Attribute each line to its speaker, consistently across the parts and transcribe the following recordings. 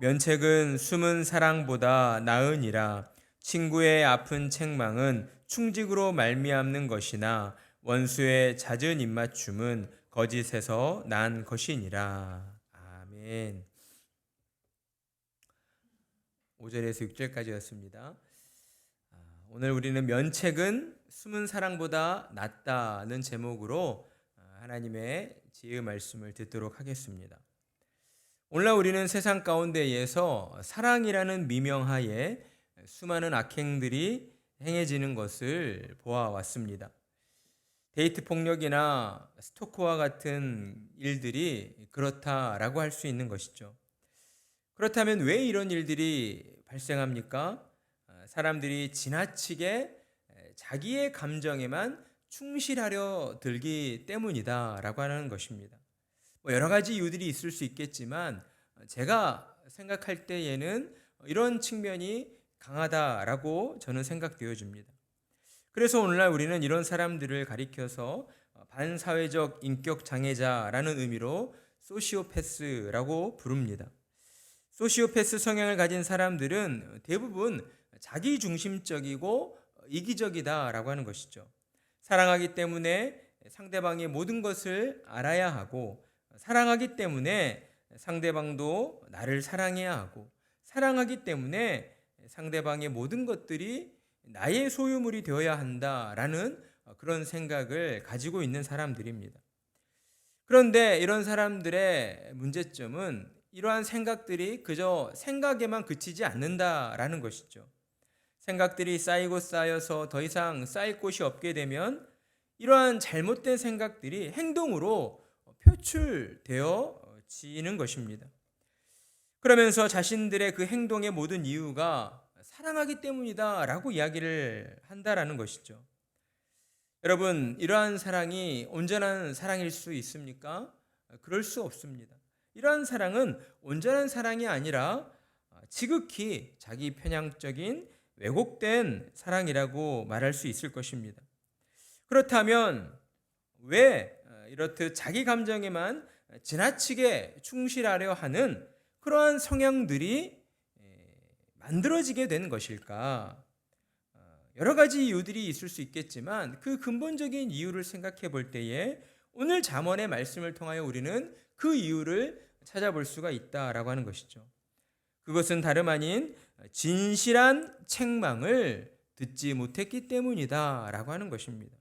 Speaker 1: 면책은 숨은 사랑보다 나으니라. 친구의 아픈 책망은 충직으로 말미암는 것이나 원수의 잦은 입맞춤은 거짓에서 난 것이니라. 아멘. 5절에서 6절까지였습니다. 오늘 우리는 면책은 숨은 사랑보다 낫다는 제목으로 하나님의 지혜 말씀을 듣도록 하겠습니다. 오늘날 우리는 세상 가운데에서 사랑이라는 미명하에 수많은 악행들이 행해지는 것을 보아왔습니다. 데이트 폭력이나 스토커와 같은 일들이 그렇다라고 할 수 있는 것이죠. 그렇다면 왜 이런 일들이 발생합니까? 사람들이 지나치게 자기의 감정에만 충실하려 들기 때문이다라고 하는 것입니다. 여러 가지 이유들이 있을 수 있겠지만 제가 생각할 때에는 이런 측면이 강하다라고 저는 생각되어집니다. 그래서 오늘날 우리는 이런 사람들을 가리켜서 반사회적 인격 장애자라는 의미로 소시오패스라고 부릅니다. 소시오패스 성향을 가진 사람들은 대부분 자기중심적이고 이기적이다라고 하는 것이죠. 사랑하기 때문에 상대방의 모든 것을 알아야 하고, 사랑하기 때문에 상대방도 나를 사랑해야 하고, 사랑하기 때문에 상대방의 모든 것들이 나의 소유물이 되어야 한다라는 그런 생각을 가지고 있는 사람들입니다. 그런데 이런 사람들의 문제점은 이러한 생각들이 그저 생각에만 그치지 않는다라는 것이죠. 생각들이 쌓이고 쌓여서 더 이상 쌓일 곳이 없게 되면 이러한 잘못된 생각들이 행동으로 표출되어지는 것입니다. 그러면서 자신들의 그 행동의 모든 이유가 사랑하기 때문이다라고 이야기를 한다라는 것이죠. 여러분, 이러한 사랑이 온전한 사랑일 수 있습니까? 그럴 수 없습니다. 이러한 사랑은 온전한 사랑이 아니라 지극히 자기 편향적인 왜곡된 사랑이라고 말할 수 있을 것입니다. 그렇다면 왜 이렇듯 자기 감정에만 지나치게 충실하려 하는 그러한 성향들이 만들어지게 된 것일까? 여러 가지 이유들이 있을 수 있겠지만 그 근본적인 이유를 생각해 볼 때에 오늘 잠언의 말씀을 통하여 우리는 그 이유를 찾아볼 수가 있다라고 하는 것이죠. 그것은 다름 아닌 진실한 책망을 듣지 못했기 때문이다라고 하는 것입니다.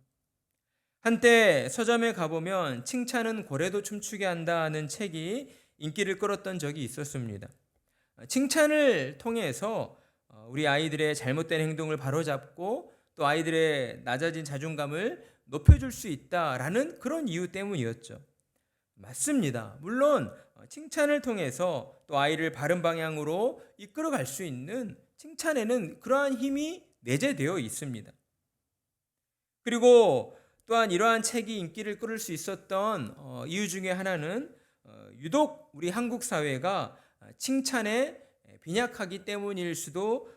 Speaker 1: 한때 서점에 가보면 칭찬은 고래도 춤추게 한다는 책이 인기를 끌었던 적이 있었습니다. 칭찬을 통해서 우리 아이들의 잘못된 행동을 바로잡고 또 아이들의 낮아진 자존감을 높여줄 수 있다라는 그런 이유 때문이었죠. 맞습니다. 물론 칭찬을 통해서 또 아이를 바른 방향으로 이끌어갈 수 있는 칭찬에는 그러한 힘이 내재되어 있습니다. 그리고 또한 이러한 책이 인기를 끌을 수 있었던 이유 중에 하나는 유독 우리 한국 사회가 칭찬에 빈약하기 때문일 수도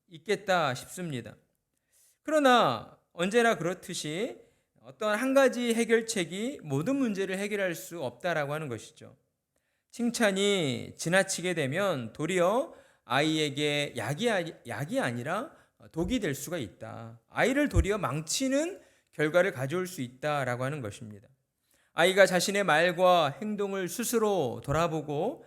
Speaker 1: 있겠다 싶습니다. 그러나 언제나 그렇듯이 어떤 한 가지 해결책이 모든 문제를 해결할 수 없다라고 하는 것이죠. 칭찬이 지나치게 되면 도리어 아이에게 약이 아니라 독이 될 수가 있다. 아이를 도리어 망치는 결과를 가져올 수 있다라고 하는 것입니다. 아이가 자신의 말과 행동을 스스로 돌아보고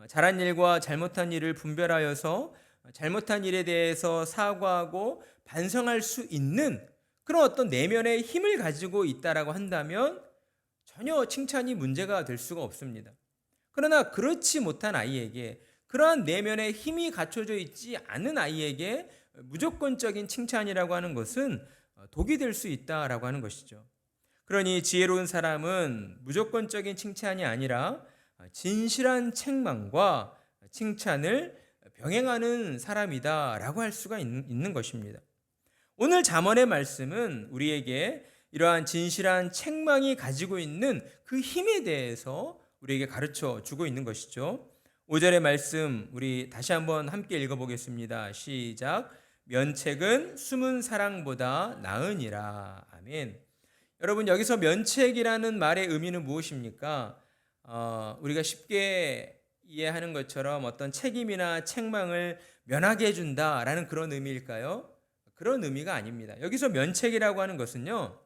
Speaker 1: 잘한 일과 잘못한 일을 분별하여서 잘못한 일에 대해서 사과하고 반성할 수 있는 그런 어떤 내면의 힘을 가지고 있다라고 한다면 전혀 칭찬이 문제가 될 수가 없습니다. 그러나 그렇지 못한 아이에게, 그러한 내면의 힘이 갖춰져 있지 않은 아이에게 무조건적인 칭찬이라고 하는 것은 독이 될 수 있다라고 하는 것이죠. 그러니 지혜로운 사람은 무조건적인 칭찬이 아니라 진실한 책망과 칭찬을 병행하는 사람이다라고 할 수가 있는 것입니다. 오늘 잠언의 말씀은 우리에게 이러한 진실한 책망이 가지고 있는 그 힘에 대해서 우리에게 가르쳐 주고 있는 것이죠. 5절의 말씀 우리 다시 한번 함께 읽어보겠습니다. 시작. 면책은 숨은 사랑보다 나으니라. 아멘. 여러분, 여기서 면책이라는 말의 의미는 무엇입니까? 우리가 쉽게 이해하는 것처럼 어떤 책임이나 책망을 면하게 해준다라는 그런 의미일까요? 그런 의미가 아닙니다. 여기서 면책이라고 하는 것은요,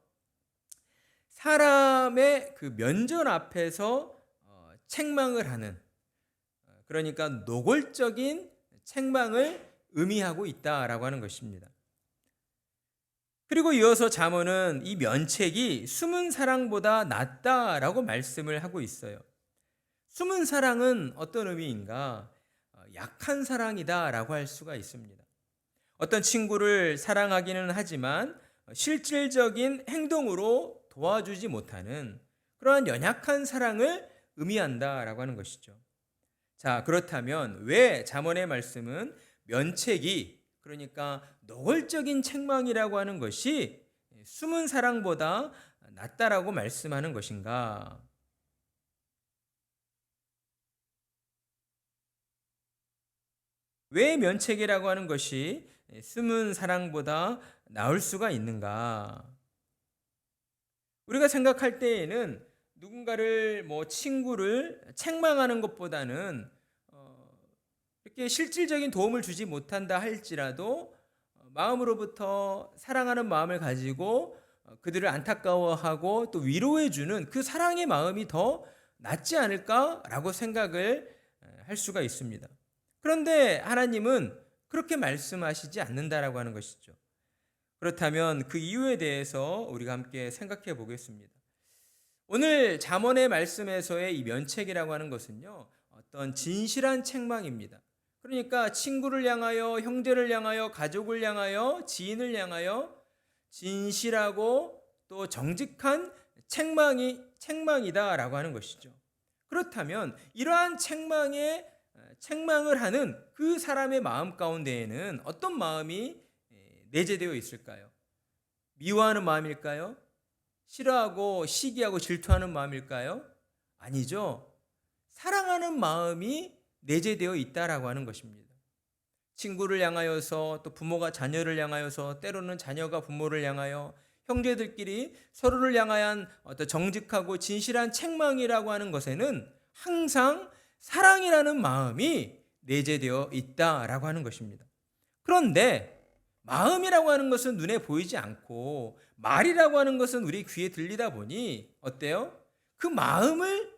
Speaker 1: 사람의 그 면전 앞에서 책망을 하는, 그러니까 노골적인 책망을 의미하고 있다라고 하는 것입니다. 그리고 이어서 잠언은 이 면책이 숨은 사랑보다 낫다라고 말씀을 하고 있어요. 숨은 사랑은 어떤 의미인가? 약한 사랑이다라고 할 수가 있습니다. 어떤 친구를 사랑하기는 하지만 실질적인 행동으로 도와주지 못하는 그러한 연약한 사랑을 의미한다라고 하는 것이죠. 자, 그렇다면 왜 잠언의 말씀은 면책이, 그러니까 노골적인 책망이라고 하는 것이 숨은 사랑보다 낫다라고 말씀하는 것인가? 왜 면책이라고 하는 것이 숨은 사랑보다 나을 수가 있는가? 우리가 생각할 때에는 누군가를 친구를 책망하는 것보다는 이렇게 실질적인 도움을 주지 못한다 할지라도 마음으로부터 사랑하는 마음을 가지고 그들을 안타까워하고 또 위로해 주는 그 사랑의 마음이 더 낫지 않을까라고 생각을 할 수가 있습니다. 그런데 하나님은 그렇게 말씀하시지 않는다라고 하는 것이죠. 그렇다면 그 이유에 대해서 우리가 함께 생각해 보겠습니다. 오늘 잠언의 말씀에서의 이 면책이라고 하는 것은요, 어떤 진실한 책망입니다. 그러니까 친구를 향하여, 형제를 향하여, 가족을 향하여, 지인을 향하여 진실하고 또 정직한 책망이다라고 하는 것이죠. 그렇다면 이러한 책망을 하는 그 사람의 마음 가운데에는 어떤 마음이 내재되어 있을까요? 미워하는 마음일까요? 싫어하고 시기하고 질투하는 마음일까요? 아니죠. 사랑하는 마음이 내재되어 있다라고 하는 것입니다. 친구를 향하여서, 또 부모가 자녀를 향하여서, 때로는 자녀가 부모를 향하여, 형제들끼리 서로를 향한 어떤 정직하고 진실한 책망이라고 하는 것에는 항상 사랑이라는 마음이 내재되어 있다라고 하는 것입니다. 그런데 마음이라고 하는 것은 눈에 보이지 않고 말이라고 하는 것은 우리 귀에 들리다 보니 어때요? 그 마음을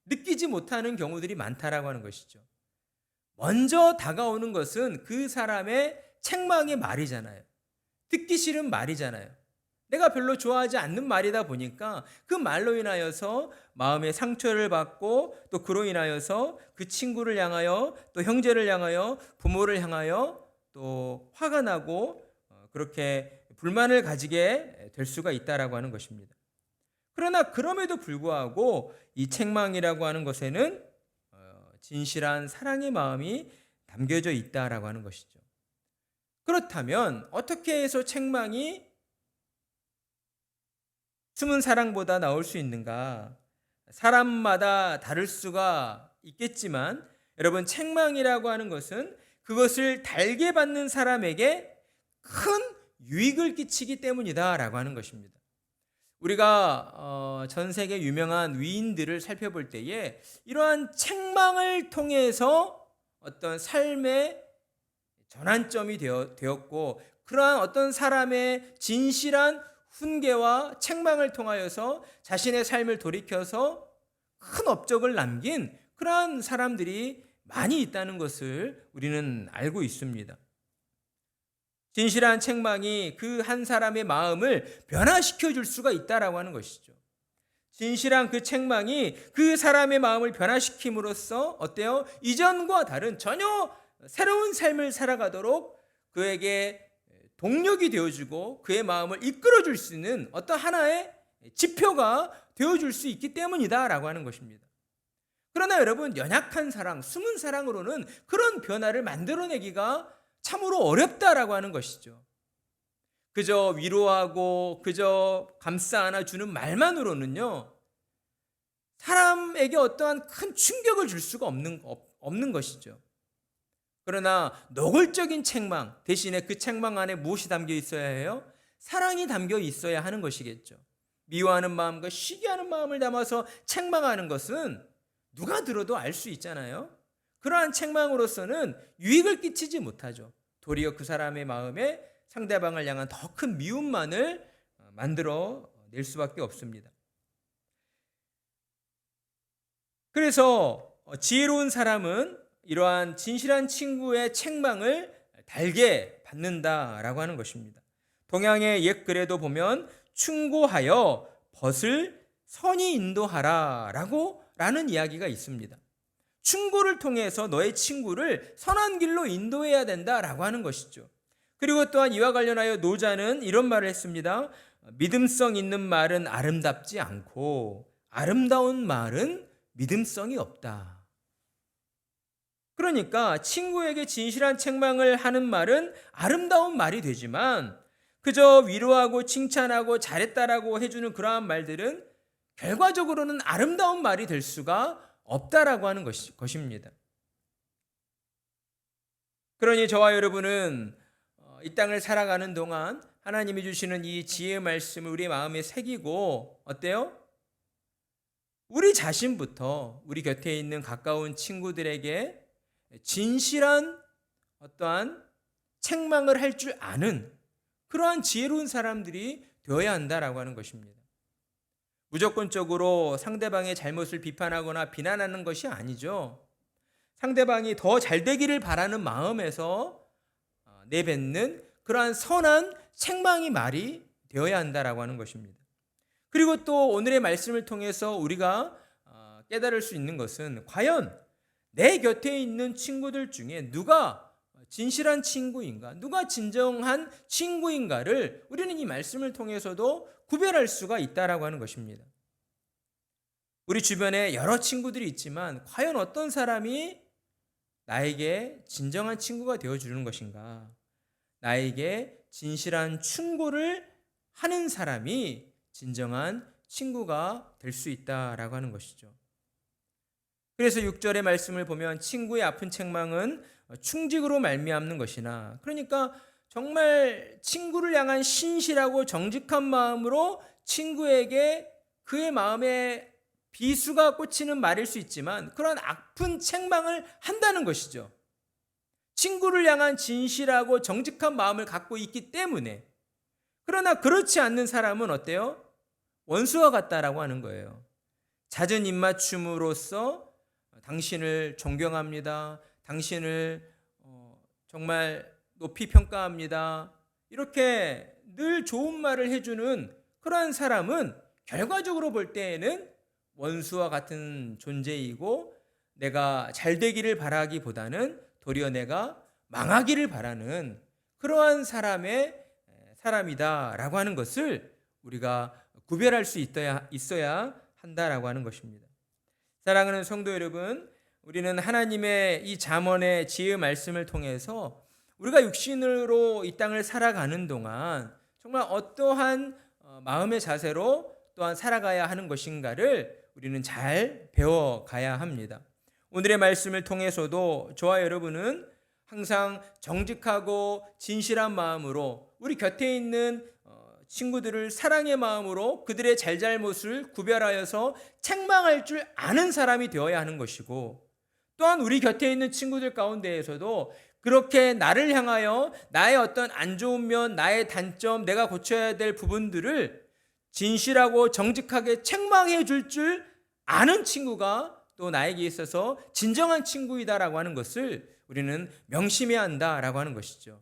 Speaker 1: 느끼지 못하는 경우들이 많다라고 하는 것이죠. 먼저 다가오는 것은 그 사람의 책망의 말이잖아요. 듣기 싫은 말이잖아요. 내가 별로 좋아하지 않는 말이다 보니까 그 말로 인하여서 마음의 상처를 받고 또 그로 인하여서 그 친구를 향하여 또 형제를 향하여 부모를 향하여 또 화가 나고 그렇게 불만을 가지게 될 수가 있다라고 하는 것입니다. 그러나 그럼에도 불구하고 이 책망이라고 하는 것에는 진실한 사랑의 마음이 담겨져 있다라고 하는 것이죠. 그렇다면 어떻게 해서 책망이 숨은 사랑보다 나올 수 있는가? 사람마다 다를 수가 있겠지만 여러분, 책망이라고 하는 것은 그것을 달게 받는 사람에게 큰 유익을 끼치기 때문이다라고 하는 것입니다. 우리가 전 세계 유명한 위인들을 살펴볼 때에 이러한 책망을 통해서 어떤 삶의 전환점이 되었고, 그러한 어떤 사람의 진실한 훈계와 책망을 통하여서 자신의 삶을 돌이켜서 큰 업적을 남긴 그러한 사람들이 많이 있다는 것을 우리는 알고 있습니다. 진실한 책망이 그 한 사람의 마음을 변화시켜 줄 수가 있다라고 하는 것이죠. 진실한 그 책망이 그 사람의 마음을 변화시킴으로써 어때요? 이전과 다른 전혀 새로운 삶을 살아가도록 그에게 동력이 되어주고 그의 마음을 이끌어줄 수 있는 어떤 하나의 지표가 되어줄 수 있기 때문이다라고 하는 것입니다. 그러나 여러분, 연약한 사랑, 숨은 사랑으로는 그런 변화를 만들어내기가 참으로 어렵다라고 하는 것이죠. 그저 위로하고 그저 감싸 안아주는 말만으로는요, 사람에게 어떠한 큰 충격을 줄 수가 없는 것이죠. 그러나 노골적인 책망 대신에 그 책망 안에 무엇이 담겨 있어야 해요? 사랑이 담겨 있어야 하는 것이겠죠. 미워하는 마음과 시기하는 마음을 담아서 책망하는 것은 누가 들어도 알 수 있잖아요. 그러한 책망으로서는 유익을 끼치지 못하죠. 도리어 그 사람의 마음에 상대방을 향한 더 큰 미움만을 만들어 낼 수밖에 없습니다. 그래서 지혜로운 사람은 이러한 진실한 친구의 책망을 달게 받는다라고 하는 것입니다. 동양의 옛 글에도 보면 충고하여 벗을 선히 인도하라라고 라는 이야기가 있습니다. 충고를 통해서 너의 친구를 선한 길로 인도해야 된다라고 하는 것이죠. 그리고 또한 이와 관련하여 노자는 이런 말을 했습니다. 믿음성 있는 말은 아름답지 않고 아름다운 말은 믿음성이 없다. 그러니까 친구에게 진실한 책망을 하는 말은 아름다운 말이 되지만 그저 위로하고 칭찬하고 잘했다라고 해주는 그러한 말들은 결과적으로는 아름다운 말이 될 수가 없다라고 하는 것입니다. 그러니 저와 여러분은 이 땅을 살아가는 동안 하나님이 주시는 이 지혜의 말씀을 우리 마음에 새기고 어때요? 우리 자신부터 우리 곁에 있는 가까운 친구들에게 진실한 어떠한 책망을 할 줄 아는 그러한 지혜로운 사람들이 되어야 한다라고 하는 것입니다. 무조건적으로 상대방의 잘못을 비판하거나 비난하는 것이 아니죠. 상대방이 더 잘 되기를 바라는 마음에서 내뱉는 그러한 선한 책망이 말이 되어야 한다라고 하는 것입니다. 그리고 또 오늘의 말씀을 통해서 우리가 깨달을 수 있는 것은 과연 내 곁에 있는 친구들 중에 누가 진실한 친구인가, 누가 진정한 친구인가를 우리는 이 말씀을 통해서도 구별할 수가 있다라고 하는 것입니다. 우리 주변에 여러 친구들이 있지만 과연 어떤 사람이 나에게 진정한 친구가 되어주는 것인가? 나에게 진실한 충고를 하는 사람이 진정한 친구가 될 수 있다라고 하는 것이죠. 그래서 6절의 말씀을 보면 친구의 아픈 책망은 충직으로 말미암는 것이나, 그러니까 정말 친구를 향한 신실하고 정직한 마음으로 친구에게 그의 마음에 비수가 꽂히는 말일 수 있지만 그런 아픈 책망을 한다는 것이죠. 친구를 향한 진실하고 정직한 마음을 갖고 있기 때문에. 그러나 그렇지 않는 사람은 어때요? 원수와 같다라고 하는 거예요. 잦은 입맞춤으로써 당신을 존경합니다. 당신을 정말 높이 평가합니다. 이렇게 늘 좋은 말을 해주는 그러한 사람은 결과적으로 볼 때에는 원수와 같은 존재이고 내가 잘 되기를 바라기보다는 도리어 내가 망하기를 바라는 그러한 사람이다라고 하는 것을 우리가 구별할 수 있어야 한다라고 하는 것입니다. 사랑하는 성도 여러분, 우리는 하나님의 이 잠언의 지혜의 말씀을 통해서 우리가 육신으로 이 땅을 살아가는 동안 정말 어떠한 마음의 자세로 또한 살아가야 하는 것인가를 우리는 잘 배워가야 합니다. 오늘의 말씀을 통해서도 저와 여러분은 항상 정직하고 진실한 마음으로 우리 곁에 있는 친구들을 사랑의 마음으로 그들의 잘잘못을 구별하여서 책망할 줄 아는 사람이 되어야 하는 것이고, 또한 우리 곁에 있는 친구들 가운데에서도 그렇게 나를 향하여 나의 어떤 안 좋은 면, 나의 단점, 내가 고쳐야 될 부분들을 진실하고 정직하게 책망해 줄 아는 친구가 또 나에게 있어서 진정한 친구이다라고 하는 것을 우리는 명심해야 한다라고 하는 것이죠.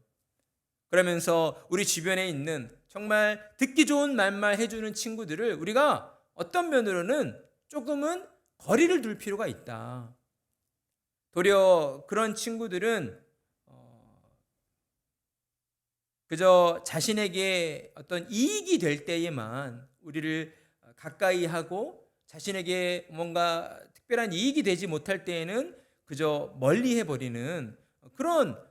Speaker 1: 그러면서 우리 주변에 있는 정말 듣기 좋은 말만 해주는 친구들을 우리가 어떤 면으로는 조금은 거리를 둘 필요가 있다. 도리어 그런 친구들은 그저 자신에게 어떤 이익이 될 때에만 우리를 가까이 하고 자신에게 뭔가 특별한 이익이 되지 못할 때에는 그저 멀리 해버리는 그런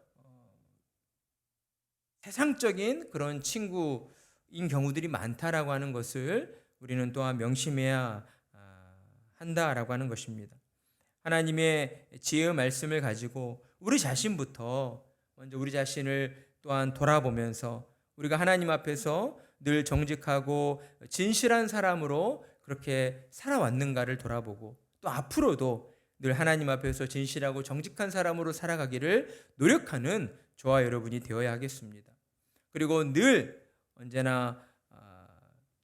Speaker 1: 세상적인 그런 친구인 경우들이 많다라고 하는 것을 우리는 또한 명심해야 한다라고 하는 것입니다. 하나님의 지혜의 말씀을 가지고 우리 자신부터 먼저 우리 자신을 또한 돌아보면서 우리가 하나님 앞에서 늘 정직하고 진실한 사람으로 그렇게 살아왔는가를 돌아보고 또 앞으로도 늘 하나님 앞에서 진실하고 정직한 사람으로 살아가기를 노력하는 저와 여러분이 되어야 하겠습니다. 그리고 늘 언제나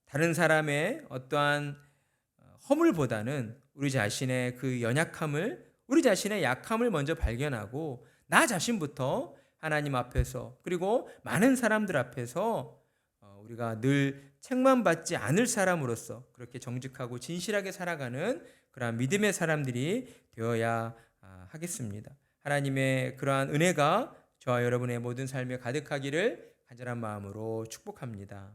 Speaker 1: 다른 사람의 어떠한 허물보다는 우리 자신의 그 연약함을, 우리 자신의 약함을 먼저 발견하고 나 자신부터 하나님 앞에서 그리고 많은 사람들 앞에서 우리가 늘 책만 받지 않을 사람으로서 그렇게 정직하고 진실하게 살아가는 그러한 믿음의 사람들이 되어야 하겠습니다. 하나님의 그러한 은혜가 저와 여러분의 모든 삶에 가득하기를 간절한 마음으로 축복합니다.